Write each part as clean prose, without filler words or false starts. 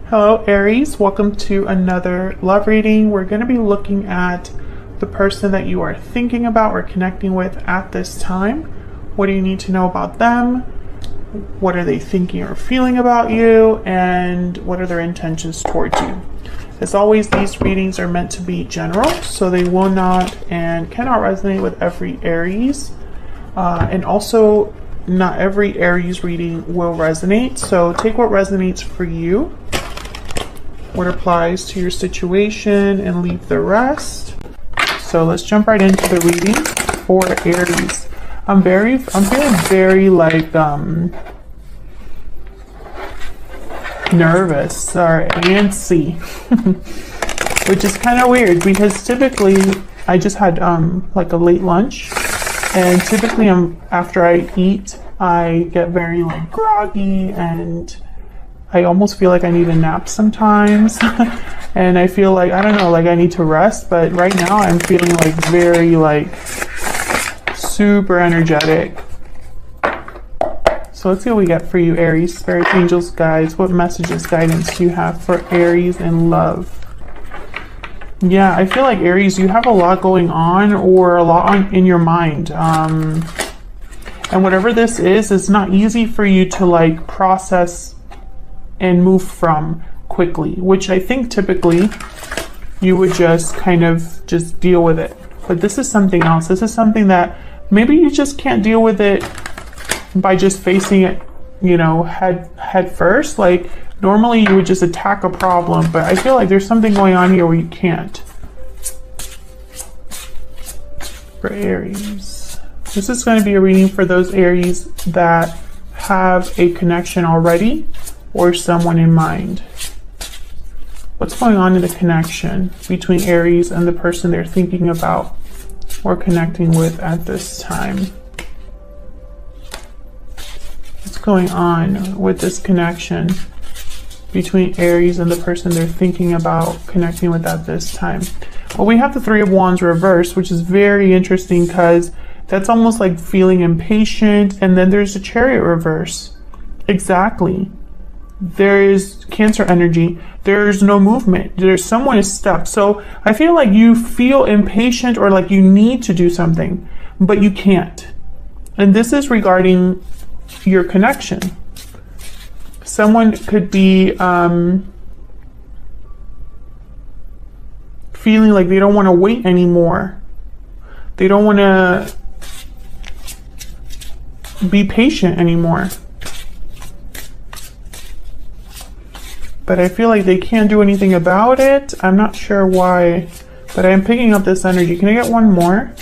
Hello Aries, welcome to another love reading. We're going to be looking at the person that you are thinking about or connecting with at this time. What do you need to know about them? What are they thinking or feeling about you? And what are their intentions towards you? As always, these readings are meant to be general, so they will not and cannot resonate with every Aries. And also, not every Aries reading will resonate, so take what resonates for you, what applies to your situation, and leave the rest. So let's jump right into the reading for Aries. I'm feeling very like nervous or antsy, which is kind of weird because typically I just had like a late lunch, and typically after I eat I get very like groggy and I almost feel like I need a nap sometimes. And I feel like, I don't know, like I need to rest, but right now I'm feeling like very like super energetic. So let's see what we get for you, Aries. Spirit, angels, guides, what messages, guidance do you have for Aries in love? Yeah, I feel like Aries, you have a lot going on or a lot in your mind. And whatever this is, it's not easy for you to like process and move from quickly, which I think typically you would just kind of just deal with it. But this is something else. This is something that maybe you just can't deal with it by just facing it, you know, head first. Like normally you would just attack a problem, but I feel like there's something going on here where you can't. For Aries, this is going to be a reading for those Aries that have a connection already or someone in mind. What's going on in the connection between Aries and the person they're thinking about or connecting with at this time? What's going on with this connection between Aries and the person they're thinking about connecting with at this time? Well, we have the Three of Wands reversed, which is very interesting because that's almost like feeling impatient. And then there's a Chariot reverse. Exactly. There is Cancer energy. There's no movement. Someone is stuck. So I feel like you feel impatient or like you need to do something, but you can't. And this is regarding your connection. Someone could be feeling like they don't want to wait anymore. They don't want to be patient anymore. But I feel like they can't do anything about it. I'm not sure why, but I'm picking up this energy. Can I get one more?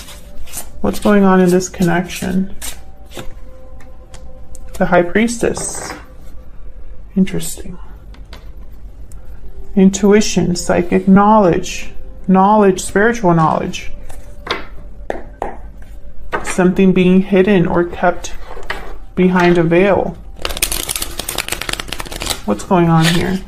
What's going on in this connection? The High Priestess. Interesting. Intuition, psychic knowledge, spiritual knowledge. Something being hidden or kept behind a veil. What's going on here?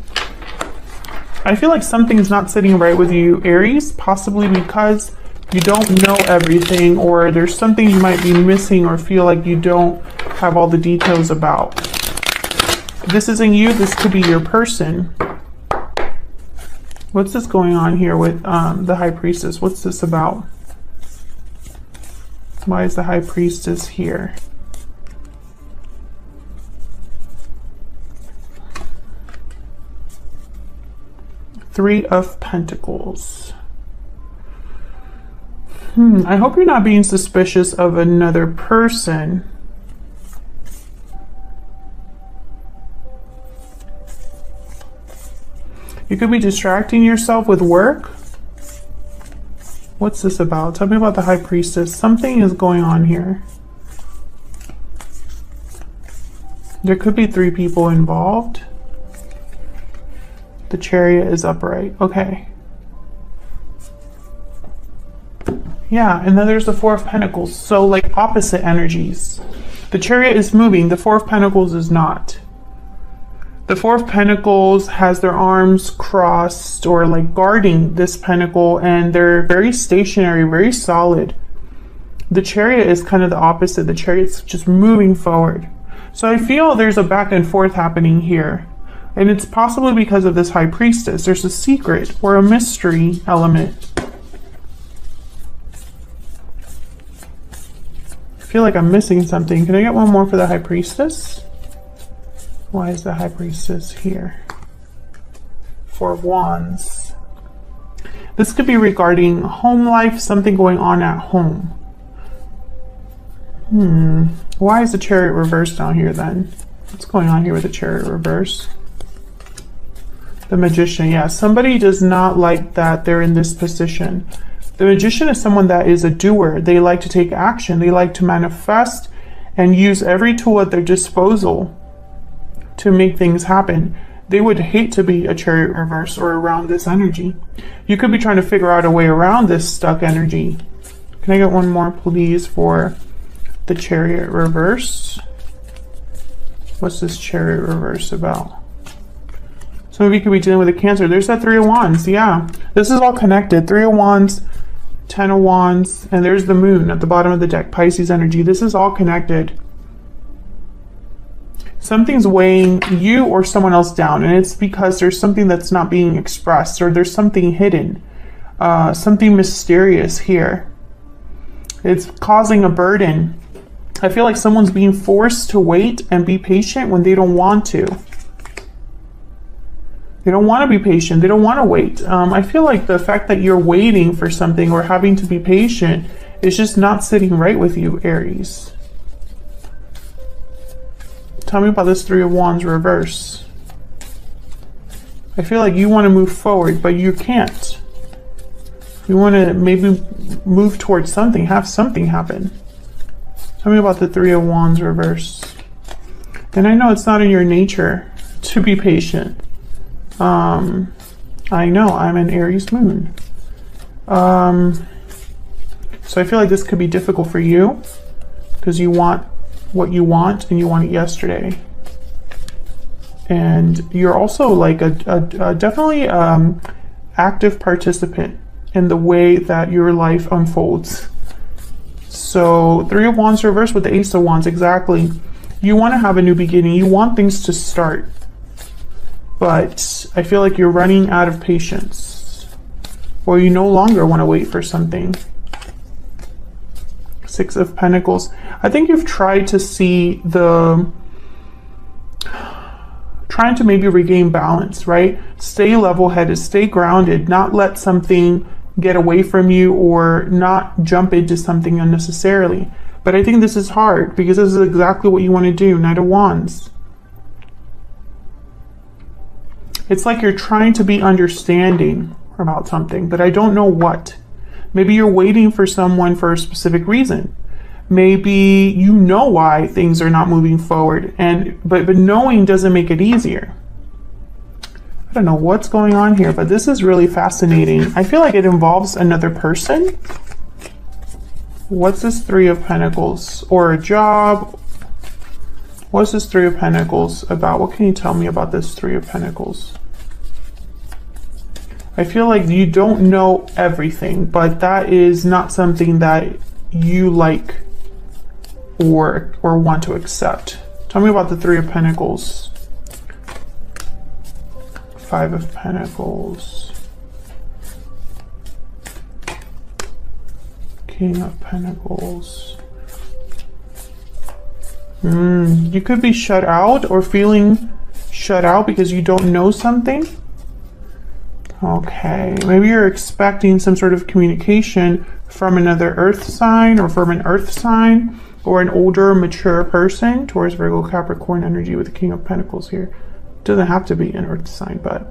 I feel like something's not sitting right with you, Aries, possibly because you don't know everything, or there's something you might be missing or feel like you don't have all the details about. If this isn't you, this could be your person. What's this going on here with the High Priestess? What's this about? Why is the High Priestess here? Three of Pentacles. I hope you're not being suspicious of another person. You could be distracting yourself with work. What's this about? Tell me about the High Priestess. Something is going on here. There could be three people involved. The Chariot is upright. Okay. Yeah, and then there's the Four of Pentacles. So like opposite energies. The Chariot is moving. The Four of Pentacles is not. The Four of Pentacles has their arms crossed or like guarding this pentacle, and they're very stationary, very solid. The Chariot is kind of the opposite. The Chariot's just moving forward. So I feel there's a back and forth happening here. And it's possibly because of this High Priestess. There's a secret or a mystery element. I feel like I'm missing something. Can I get one more for the High Priestess? Why is the High Priestess here? Four of Wands. This could be regarding home life, something going on at home. Why is the Chariot reversed down here then? What's going on here with the Chariot reverse? The Magician, yeah. Somebody does not like that they're in this position. The Magician is someone that is a doer. They like to take action. They like to manifest and use every tool at their disposal to make things happen. They would hate to be a Chariot reverse or around this energy. You could be trying to figure out a way around this stuck energy. Can I get one more, please, for the Chariot reverse? What's this Chariot reverse about? Some of you could be dealing with a Cancer. There's that Three of Wands. Yeah, this is all connected. Three of Wands, 10 of Wands, and there's the Moon at the bottom of the deck. Pisces energy. This is all connected. Something's weighing you or someone else down, and it's because there's something that's not being expressed, or there's something hidden, something mysterious here. It's causing a burden. I feel like someone's being forced to wait and be patient when they don't want to. They don't want to be patient. They don't want to wait. I feel like the fact that you're waiting for something or having to be patient is just not sitting right with you, Aries. Tell me about this Three of Wands reverse. I feel like you want to move forward, but you can't. You want to maybe move towards something, have something happen. Tell me about the Three of Wands reverse. And I know it's not in your nature to be patient. I know, I'm an Aries moon. So I feel like this could be difficult for you because you want what you want and you want it yesterday. And you're also like a definitely active participant in the way that your life unfolds. So Three of Wands reversed with the Ace of Wands, exactly. You want to have a new beginning. You want things to start. But I feel like you're running out of patience. Or you no longer want to wait for something. Six of Pentacles. I think you've tried to see trying to maybe regain balance, right? Stay level-headed, stay grounded, not let something get away from you or not jump into something unnecessarily. But I think this is hard because this is exactly what you want to do. Knight of Wands. It's like you're trying to be understanding about something, but I don't know what. Maybe you're waiting for someone for a specific reason. Maybe you know why things are not moving forward, but knowing doesn't make it easier. I don't know what's going on here, but this is really fascinating. I feel like it involves another person. What's this Three of Pentacles? Or a job? What's this Three of Pentacles about? What can you tell me about this Three of Pentacles? I feel like you don't know everything, but that is not something that you like or want to accept. Tell me about the Three of Pentacles. Five of Pentacles. King of Pentacles. You could be shut out or feeling shut out because you don't know something. Okay, maybe you're expecting some sort of communication from another earth sign or from an earth sign or an older, mature person. Taurus, Virgo, Capricorn energy with the King of Pentacles here. Doesn't have to be an earth sign, but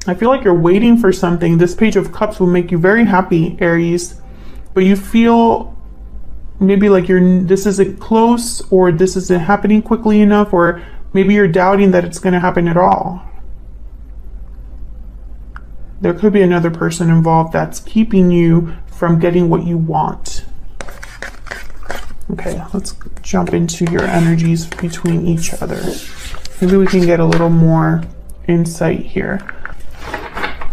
I feel like you're waiting for something. This Page of Cups will make you very happy, Aries, but you feel maybe like this isn't close, or this isn't happening quickly enough, or maybe you're doubting that it's going to happen at all. There could be another person involved that's keeping you from getting what you want. Okay, let's jump into your energies between each other. Maybe we can get a little more insight here.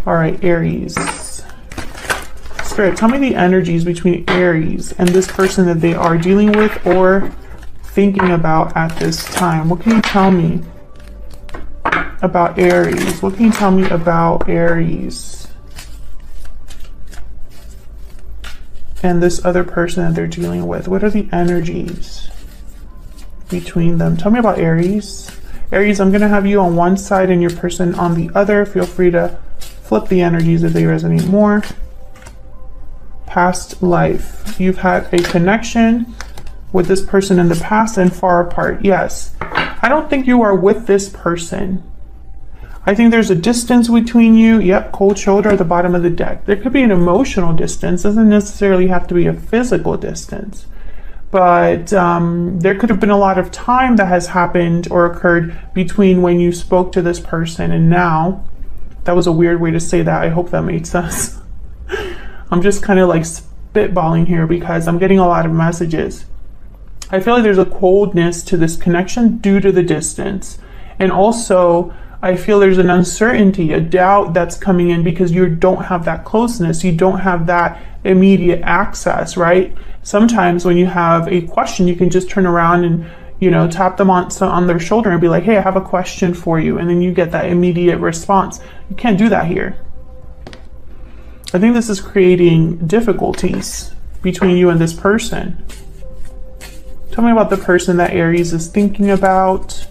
All right, Aries. Spirit, tell me the energies between Aries and this person that they are dealing with or thinking about at this time? What can you tell me about Aries? What can you tell me about Aries and this other person that they're dealing with? What are the energies between them? Tell me about Aries. Aries, I'm going to have you on one side and your person on the other. Feel free to flip the energies if they resonate more. Past life. You've had a connection with this person in the past and far apart. Yes. I don't think you are with this person. I think there's a distance between you. Yep, cold shoulder at the bottom of the deck. There could be an emotional distance. Doesn't necessarily have to be a physical distance. But there could have been a lot of time that has happened or occurred between when you spoke to this person and now. That was a weird way to say that. I hope that made sense. I'm just kind of like spitballing here because I'm getting a lot of messages. I feel like there's a coldness to this connection due to the distance. And also, I feel there's an uncertainty, a doubt that's coming in because you don't have that closeness. You don't have that immediate access, right? Sometimes when you have a question, you can just turn around and, you know, tap them on their shoulder and be like, hey, I have a question for you. And then you get that immediate response. You can't do that here. I think this is creating difficulties between you and this person. Tell me about the person that Aries is thinking about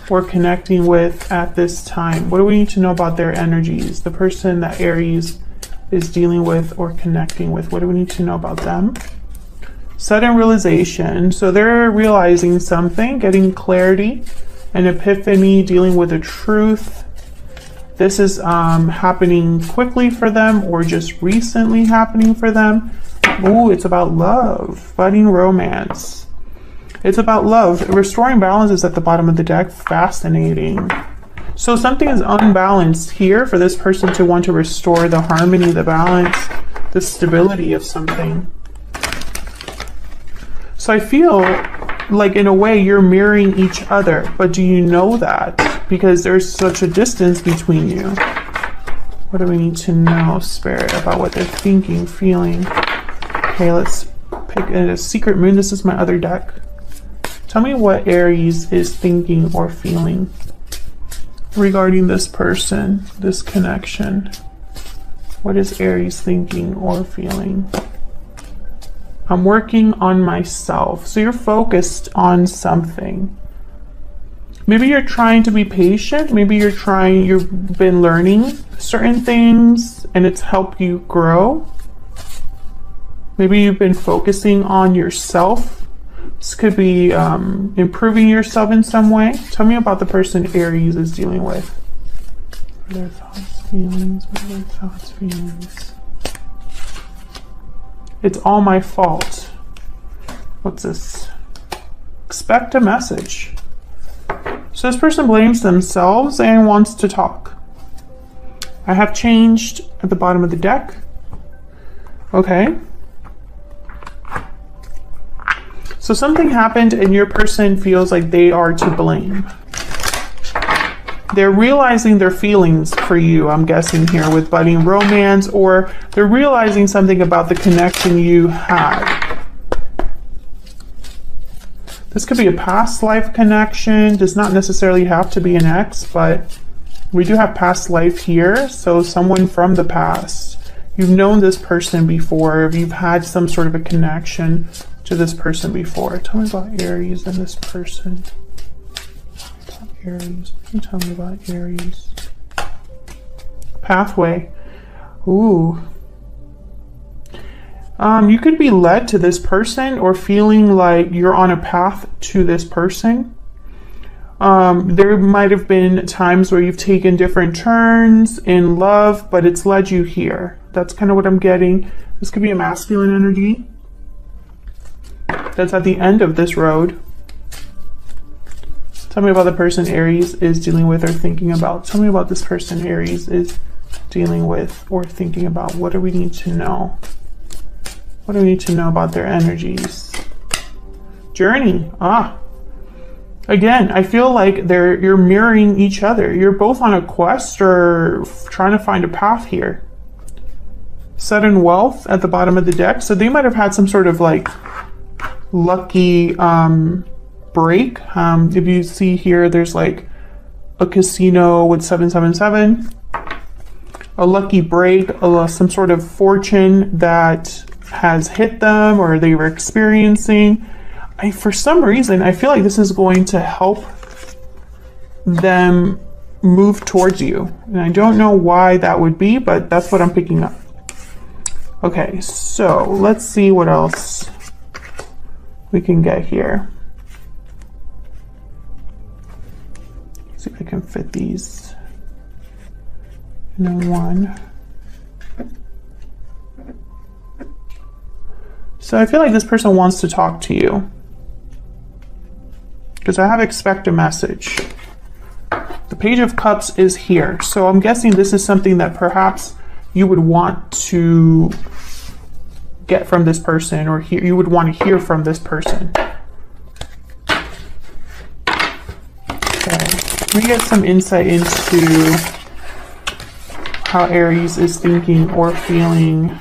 or connecting with at this time. What do we need to know about their energies? The person that Aries is dealing with or connecting with. What do we need to know about them? Sudden realization. So they're realizing something, getting clarity, an epiphany, dealing with a truth. This is happening quickly for them or just recently happening for them. Ooh, it's about love, budding romance. It's about love. Restoring balance is at the bottom of the deck. Fascinating. So something is unbalanced here for this person to want to restore the harmony, the balance, the stability of something. So I feel like in a way you're mirroring each other, but do you know that? Because there's such a distance between you. What do we need to know, Spirit, about what they're thinking, feeling? Okay, let's pick a secret moon. This is my other deck. Tell me what Aries is thinking or feeling regarding this person, this connection. What is Aries thinking or feeling? I'm working on myself. So you're focused on something. Maybe you're trying to be patient. Maybe you've been learning certain things and it's helped you grow. Maybe you've been focusing on yourself. This could be improving yourself in some way. Tell me about the person Aries is dealing with. What are their thoughts, feelings? What are their thoughts, feelings? It's all my fault. What's this? Expect a message. So this person blames themselves and wants to talk. I have changed at the bottom of the deck. Okay. So something happened and your person feels like they are to blame. They're realizing their feelings for you, I'm guessing here with budding romance, or they're realizing something about the connection you had. This could be a past life connection. Does not necessarily have to be an ex, but we do have past life here. So someone from the past. You've known this person before. You've had some sort of a connection to this person before. Tell me about Aries and this person. Aries. Can you tell me about Aries? Pathway. Ooh. You could be led to this person or feeling like you're on a path to this person. There might have been times where you've taken different turns in love, but it's led you here. That's kind of what I'm getting. This could be a masculine energy that's at the end of this road. Tell me about the person Aries is dealing with or thinking about. Tell me about this person Aries is dealing with or thinking about. What do we need to know? What do we need to know about their energies? Journey. Again, I feel like you're mirroring each other. You're both on a quest or trying to find a path here. Sudden wealth at the bottom of the deck. So they might have had some sort of like lucky break. If you see here, there's like a casino with 777, a lucky break, some sort of fortune that has hit them or they were experiencing. For some reason, I feel like this is going to help them move towards you. And I don't know why that would be, but that's what I'm picking up. Okay, so let's see what else we can get here. See if I can fit these in one. So I feel like this person wants to talk to you, because I have expect a message. The Page of Cups is here. So I'm guessing this is something that perhaps you would want to get from this person, or you would want to hear from this person. Okay, let me get some insight into how Aries is thinking or feeling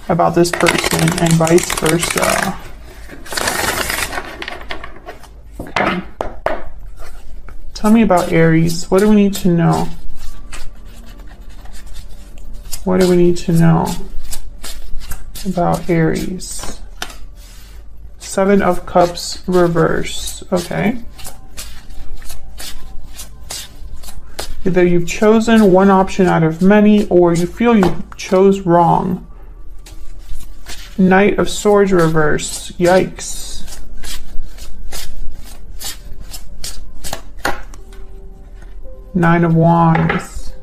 about this person and vice versa. Okay. Tell me about Aries. What do we need to know? What do we need to know about Aries? Seven of Cups reverse. Okay. Either you've chosen one option out of many, or you feel you chose wrong. Knight of Swords reverse. Yikes. Nine of Wands.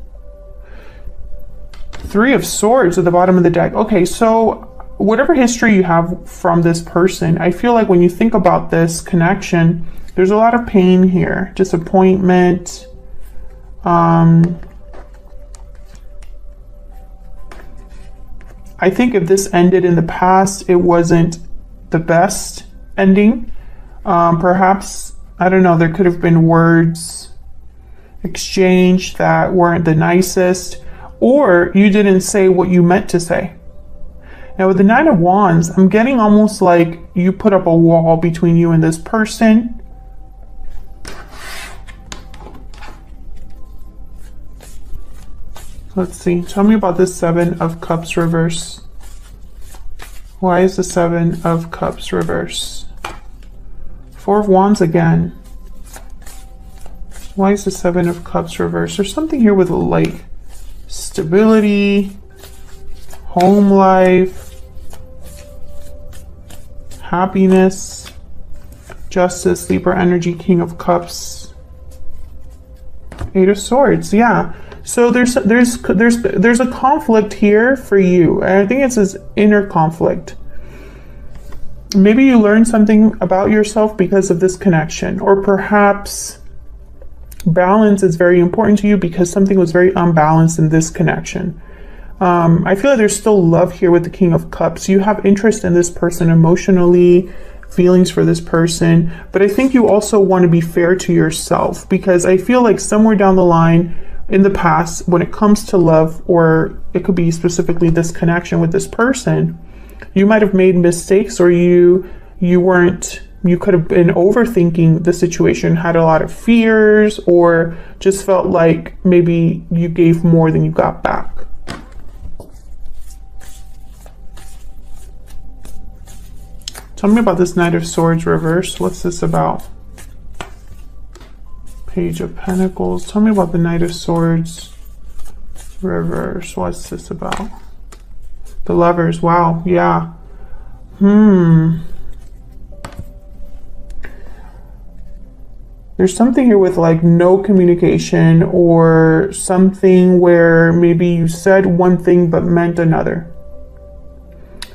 Three of Swords at the bottom of the deck. Okay, so whatever history you have from this person, I feel like when you think about this connection, there's a lot of pain here. Disappointment. I think if this ended in the past, it wasn't the best ending. Perhaps, I don't know, there could have been words exchanged that weren't the nicest, or you didn't say what you meant to say. Now with the Nine of Wands, I'm getting almost like you put up a wall between you and this person. Let's see. Tell me about this Seven of Cups reverse. Why is the Seven of Cups reverse? Four of Wands again. Why is the Seven of Cups reverse? There's something here with like stability, home life, happiness, justice, Libra energy, King of Cups, Eight of Swords. Yeah. So there's a conflict here for you. And I think it's this inner conflict. Maybe you learned something about yourself because of this connection, or perhaps balance is very important to you because something was very unbalanced in this connection. I feel like there's still love here with the King of Cups. You have interest in this person emotionally, feelings for this person, but I think you also want to be fair to yourself, because I feel like somewhere down the line in the past, when it comes to love, or it could be specifically this connection with this person, you might have made mistakes, or you could have been overthinking the situation, had a lot of fears, or just felt like maybe you gave more than you got back. Tell me about this Knight of Swords reverse. What's this about? Page of Pentacles. Tell me about the Knight of Swords reverse. What's this about? The Lovers. Wow. Yeah. There's something here with like no communication, or something where maybe you said one thing but meant another.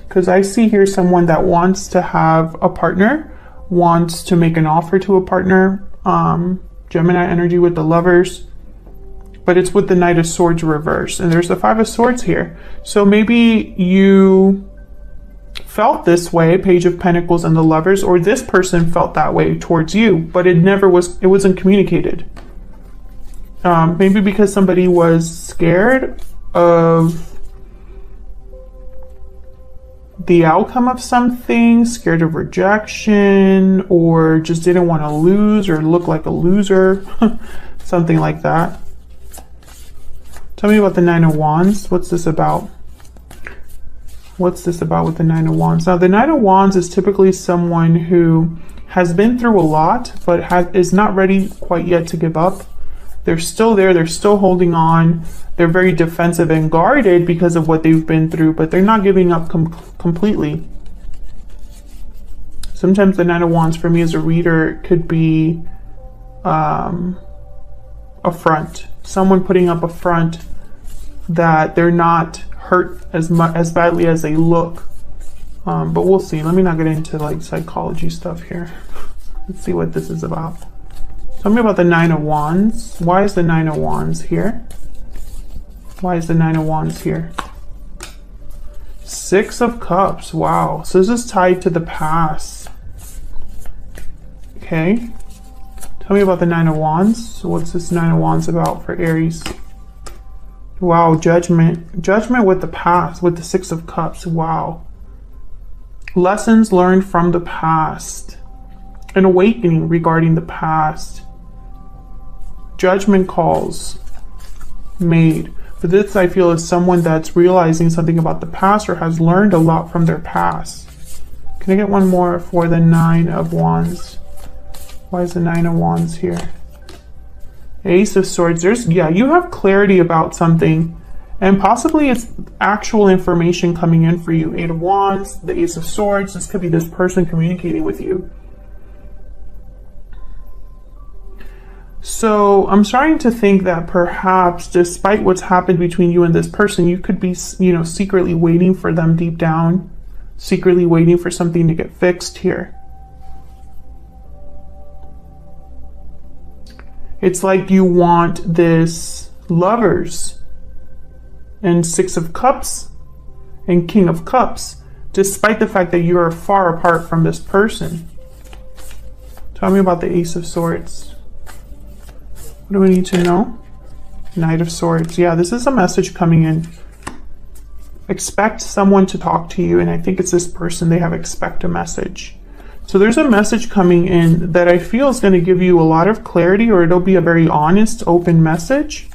Because I see here someone that wants to have a partner, wants to make an offer to a partner. Gemini energy with the Lovers, but it's with the Knight of Swords reverse, and there's the Five of Swords here. So maybe you felt this way, Page of Pentacles and the Lovers, or this person felt that way towards you, but it wasn't communicated. Maybe because somebody was scared of the outcome of something, scared of rejection, or just didn't want to lose or look like a loser, something like that. Tell me about the Nine of Wands. What's this about? What's this about with the Nine of Wands? Now, the Nine of Wands is typically someone who has been through a lot, but is not ready quite yet to give up. They're still there. They're still holding on. They're very defensive and guarded because of what they've been through, but they're not giving up completely. Sometimes the Nine of Wands for me as a reader could be a front. Someone putting up a front that they're not hurt as badly as they look. But we'll see. Let me not get into like psychology stuff here. Let's see what this is about. Tell me about the Nine of Wands. Why is the Nine of Wands here? Why is the Nine of Wands here? Six of Cups. Wow. So this is tied to the past. Okay. Tell me about the Nine of Wands. So what's this Nine of Wands about for Aries? Wow. Judgment. Judgment with the past. With the Six of Cups. Wow. Lessons learned from the past. An awakening regarding the past. Judgment calls made. But this, I feel, is someone that's realizing something about the past or has learned a lot from their past. Can I get one more for the Nine of Wands? Why is the Nine of Wands here? Ace of Swords. Yeah, you have clarity about something, and possibly it's actual information coming in for you. Eight of Wands, the Ace of Swords. This could be this person communicating with you. So I'm starting to think that perhaps, despite what's happened between you and this person, you could be, secretly waiting for them deep down, secretly waiting for something to get fixed here. It's like you want this Lovers and Six of Cups and King of Cups, despite the fact that you are far apart from this person. Tell me about the Ace of Swords. What do we need to know? Knight of Swords. Yeah, this is a message coming in. Expect someone to talk to you, and I think it's this person. They have expect a message. So there's a message coming in that I feel is going to give you a lot of clarity, or it'll be a very honest, open message.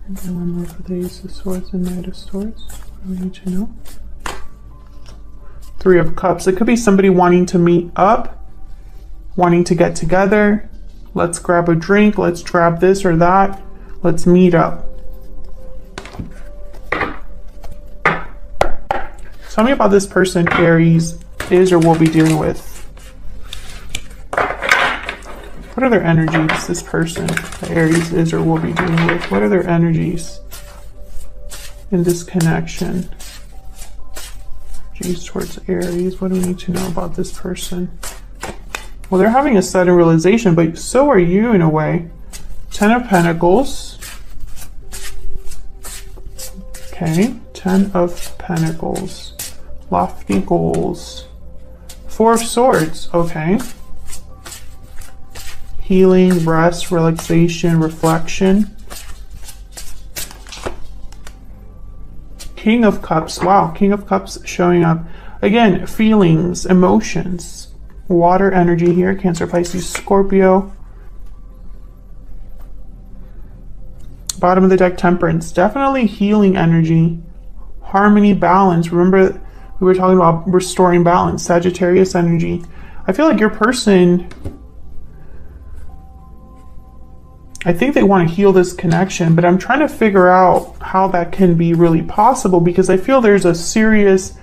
And one more for the Ace of Swords and Knight of Swords. What do we need to know? Three of Cups. It could be somebody wanting to meet up, wanting to get together. Let's grab a drink. Let's grab this or that. Let's meet up. Tell me about this person Aries is or will be dealing with. What are their energies, this person that Aries is or will be dealing with? What are their energies in this connection? Geez, towards Aries. What do we need to know about this person? Well, they're having a sudden realization, but so are you in a way. Ten of Pentacles. Okay, Ten of Pentacles. Lofty goals. Four of Swords. Okay. Healing, rest, relaxation, reflection. King of Cups. Wow, King of Cups showing up. Again, feelings, emotions. Water energy here. Cancer, Pisces, Scorpio. Bottom of the deck, Temperance. Definitely healing energy. Harmony, balance. Remember, we were talking about restoring balance. Sagittarius energy. I feel like your person, I think they want to heal this connection, but I'm trying to figure out how that can be really possible, because I feel there's a serious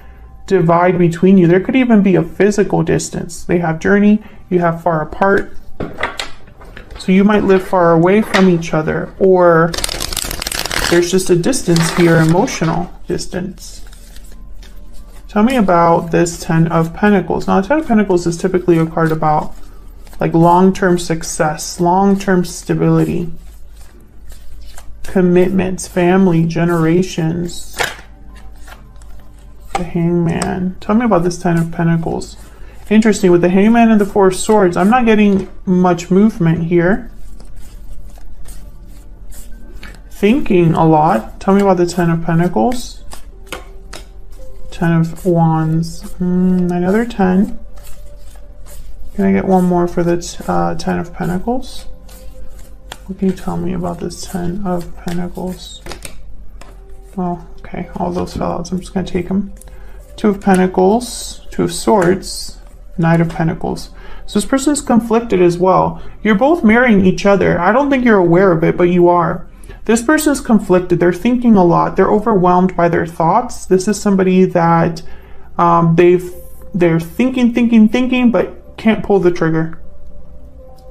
divide between you. There could even be a physical distance. They have journey, you have far apart. So you might live far away from each other, or there's just a distance here, emotional distance. Tell me about this Ten of Pentacles. Now, Ten of Pentacles is typically a card about like long-term success, long-term stability, commitments, family, generations. The Hangman. Tell me about this Ten of Pentacles. Interesting, with the Hangman and the Four of Swords, I'm not getting much movement here. Thinking a lot. Tell me about the Ten of Pentacles. Ten of Wands. Another 10. Can I get one more for the 10 of Pentacles? What can you tell me about this 10 of Pentacles? Oh, okay. All those fell out, so I'm just going to take them. 2 of Pentacles, 2 of Swords, Knight of Pentacles. So this person's conflicted as well. You're both mirroring each other. I don't think you're aware of it, but you are. This person's conflicted. They're thinking a lot. They're overwhelmed by their thoughts. This is somebody that they're thinking, but can't pull the trigger.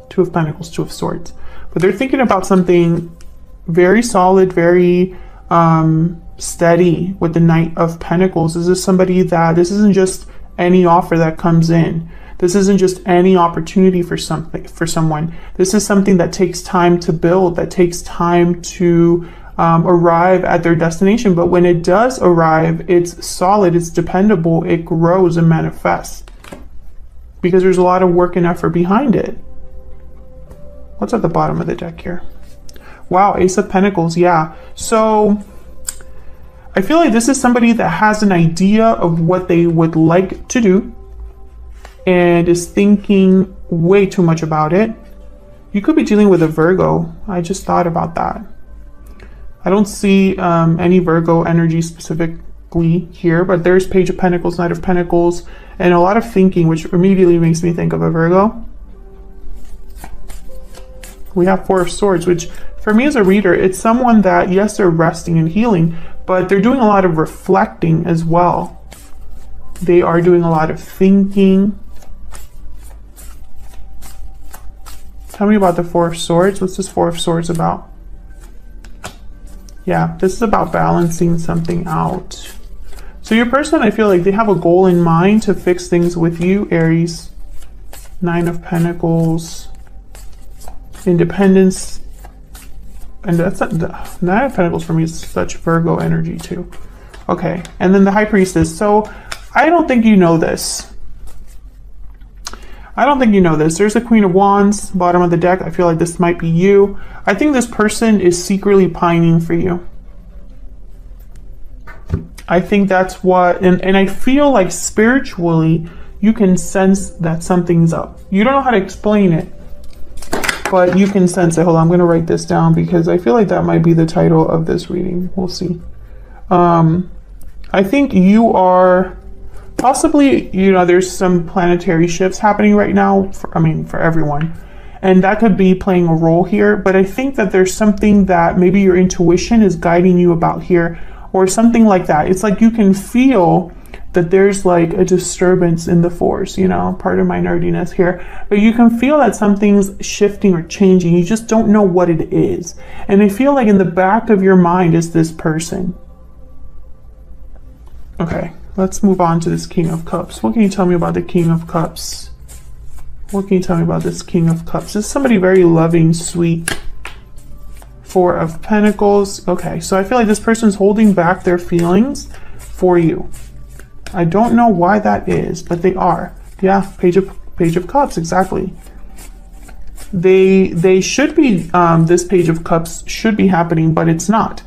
2 of Pentacles, 2 of Swords. But they're thinking about something very solid, very steady with the Knight of Pentacles. This is somebody that, this isn't just any offer that comes in. This isn't just any opportunity for someone. This is something that takes time to build, that takes time to arrive at their destination. But when it does arrive, it's solid, it's dependable, it grows and manifests. Because there's a lot of work and effort behind it. What's at the bottom of the deck here? Wow, Ace of Pentacles, yeah. So I feel like this is somebody that has an idea of what they would like to do and is thinking way too much about it. You could be dealing with a Virgo. I just thought about that. I don't see any Virgo energy specifically here, but there's Page of Pentacles, Knight of Pentacles, and a lot of thinking, which immediately makes me think of a Virgo. We have 4 of Swords, which for me as a reader, it's someone that, yes, they're resting and healing, but they're doing a lot of reflecting as well. They are doing a lot of thinking. Tell me about the 4 of Swords. What's this 4 of Swords about? Yeah, this is about balancing something out. So your person, I feel like they have a goal in mind to fix things with you, Aries. 9 of Pentacles. Independence. And that's not, the 9 of Pentacles for me is such Virgo energy too. Okay, and then the High Priestess. So I don't think you know this. I don't think you know this. There's the Queen of Wands, bottom of the deck. I feel like this might be you. I think this person is secretly pining for you. I think that's what, and I feel like spiritually, you can sense that something's up. You don't know how to explain it, but you can sense it. Hold on, I'm going to write this down because I feel like that might be the title of this reading. We'll see. I think you are possibly, you know, there's some planetary shifts happening right now, for everyone. And that could be playing a role here. But I think that there's something that maybe your intuition is guiding you about here or something like that. It's like you can feel that there's like a disturbance in the force, you know, part of my nerdiness here. But you can feel that something's shifting or changing. You just don't know what it is. And I feel like in the back of your mind is this person. Okay. Let's move on to this King of Cups. What can you tell me about the King of Cups? What can you tell me about this King of Cups? This is somebody very loving, sweet. 4 of Pentacles. Okay, so I feel like this person's holding back their feelings for you. I don't know why that is, but they are. Yeah, Page of Cups, exactly. They should be, this Page of Cups should be happening, but it's not.